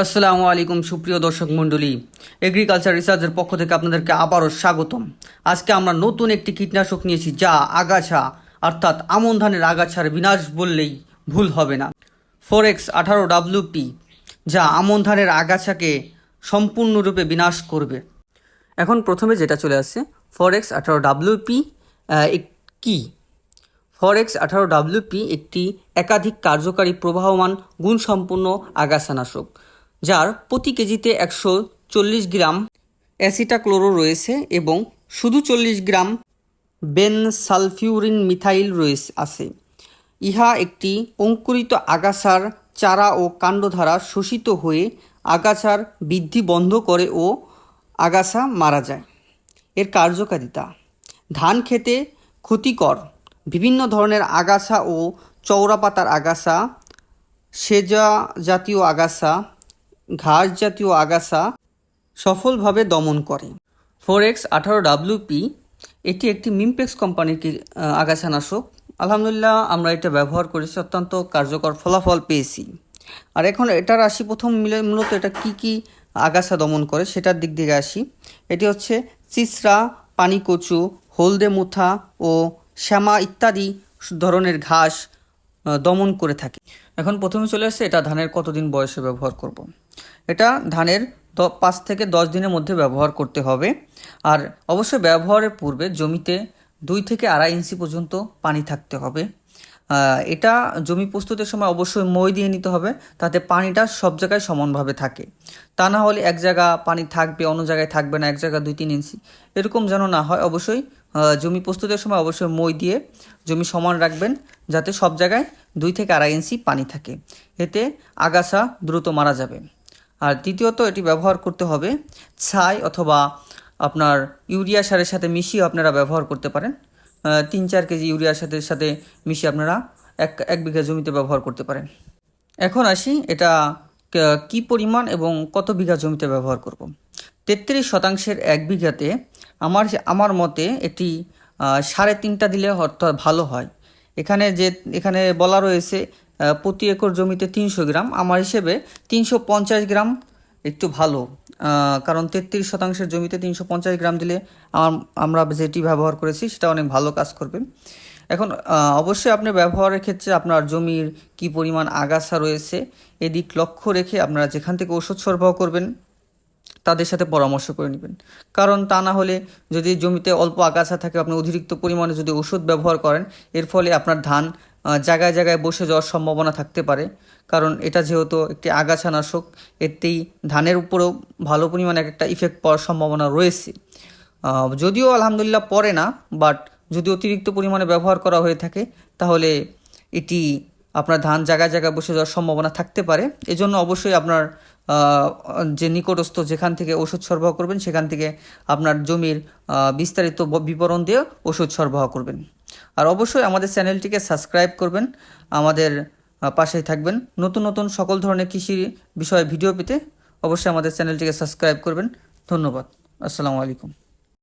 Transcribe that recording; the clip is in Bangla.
আসসালামু আলাইকুম সুপ্রিয় দর্শক মণ্ডলী, এগ্রিকালচার রিসার্চের পক্ষ থেকে আপনাদেরকে আবারও স্বাগতম। আজকে আমরা নতুন একটি কীটনাশক নিয়েছি যা আগাছা অর্থাৎ আমন ধানের আগাছার বিনাশ বললেই ভুল হবে না। ফোরেক্স 18WP যা আমন ধানের আগাছাকে সম্পূর্ণরূপে বিনাশ করবে। এখন প্রথমে যেটা চলে আসছে ফোরেক্স 18WP কি? ফোরেক্স 18WP একটি একাধিক কার্যকারী প্রবাহমান গুণসম্পন্ন আগাছানাশক, যার প্রতি কেজিতে 140 গ্রাম অ্যাসিটাক্লোরো রয়েছে এবং শুধু 40 গ্রাম বেনসালফিউরিন মিথাইল আছে। ইহা একটি অঙ্কুরিত আগাছার চারা ও কাণ্ড দ্বারা শোষিত হয়ে আগাছার বৃদ্ধি বন্ধ করে ও আগাছা মারা যায়। এর কার্যকারিতা: ধান খেতে ক্ষতিকর বিভিন্ন ধরনের আগাছা ও চওড়া পাতার আগাছা, সেজা জাতীয় আগাছা, ঘাস জাতীয় আগাছা সফলভাবে দমন করে। ফোরেক্স 18WP এটি একটি মিমপেক্স কোম্পানির আগাছানাশক। আলহামদুলিল্লাহ আমরা এটা ব্যবহার করেছি, অত্যন্ত কার্যকর ফলাফল পেয়েছি। আর এখন এটার আসি প্রথম মূলত এটা কি আগাছা দমন করে সেটার দিক থেকে আসি। এটি হচ্ছে চিচড়া, পানিকচু, হলদে মুথা ও শ্যামা ইত্যাদি ধরনের ঘাস দমন করে থাকে। এখন প্রথমে চলে আসছে এটা ধানের কতদিন বয়সে ব্যবহার করব। এটা ধানের 5 থেকে 10 দিনের মধ্যে ব্যবহার করতে হবে। আর অবশ্যই ব্যবহারের পূর্বে জমিতে 2 থেকে 2.5 ইঞ্চি পর্যন্ত পানি থাকতে হবে। এটা জমি প্রস্তুতের সময় অবশ্যই মই দিয়ে নিতে হবে, তাতে পানিটা সব জায়গায় সমানভাবে থাকে। তা না হলে এক জায়গা পানি থাকবে, অন্য জায়গায় থাকবে না, এক জায়গায় 2-3 ইঞ্চি এরকম যেন না হয়। অবশ্যই জমি প্রস্তুতের সময় অবশ্যই মই দিয়ে জমি সমান রাখবেন, যাতে সব জায়গায় 2 থেকে 2.5 ইঞ্চি পানি থাকে। এতে আগাছা দ্রুত মারা যাবে। আর দ্বিতীয়ত এটি ব্যবহার করতে হবে ছাই অথবা আপনার ইউরিয়া সারের সাথে মিশিয়ে আপনারা ব্যবহার করতে পারেন। 3-4 কেজি ইউরিয়ার সাথে মিশিয়ে আপনারা এক বিঘা জমিতে ব্যবহার করতে পারেন। এখন আসি এটা কি পরিমাণ এবং কত বিঘা জমিতে ব্যবহার করব। 33% 1 বিঘাতে আমার মতে এটি 3.5টা দিলে অর্থাৎ ভালো হয়। এখানে বলা রয়েছে প্রতি একর জমিতে 300 গ্রাম, আমার হিসেবে 350 গ্রাম একটু ভালো। কারণ 33% জমিতে 350 গ্রাম দিলে আমরা যেটি ব্যবহার করেছি সেটা অনেক ভালো কাজ করবে। এখন অবশ্যই আপনি ব্যবহারের ক্ষেত্রে আপনার জমির কি পরিমাণ আগাছা রয়েছে এদিক লক্ষ্য রেখে আপনারা যেখান থেকে ওষুধ সরবরাহ করবেন তাদের সাথে পরামর্শ করে নেবেন। কারণ তা না হলে যদি জমিতে অল্প আগাছা থাকে, আপনি অতিরিক্ত পরিমাণে যদি ওষুধ ব্যবহার করেন, এর ফলে আপনার ধান জায়গায় জায়গায় বসে যাওয়ার সম্ভাবনা থাকতে পারে। কারণ এটা যেহেতু একটি আগাছানাশক, এতেই ধানের উপরেও ভালো পরিমাণে একটা ইফেক্ট পড়ার সম্ভাবনা রয়েছে। যদিও আলহামদুলিল্লাহ পড়ে না, বাট যদি অতিরিক্ত পরিমাণে ব্যবহার করা হয়ে থাকে তাহলে এটি আপনার ধান জায়গায় জায়গায় বসে যাওয়ার সম্ভাবনা থাকতে পারে। এজন্য অবশ্যই আপনার যে নিকটস্থ যেখান থেকে ওষুধ সরবরাহ করবেন সেখান থেকে আপনার জমির বিস্তারিত বিবরণ দিয়ে ওষুধ সরবরাহ করবেন। আর অবশ্যই আমাদের চ্যানেলটিকে সাবস্ক্রাইব করবেন, আমাদের পাশেই থাকবেন। নতুন নতুন সকল ধরনের কৃষি বিষয়ে ভিডিও পেতে অবশ্যই আমাদের চ্যানেলটিকে সাবস্ক্রাইব করবেন। ধন্যবাদ। আসসালামু আলাইকুম।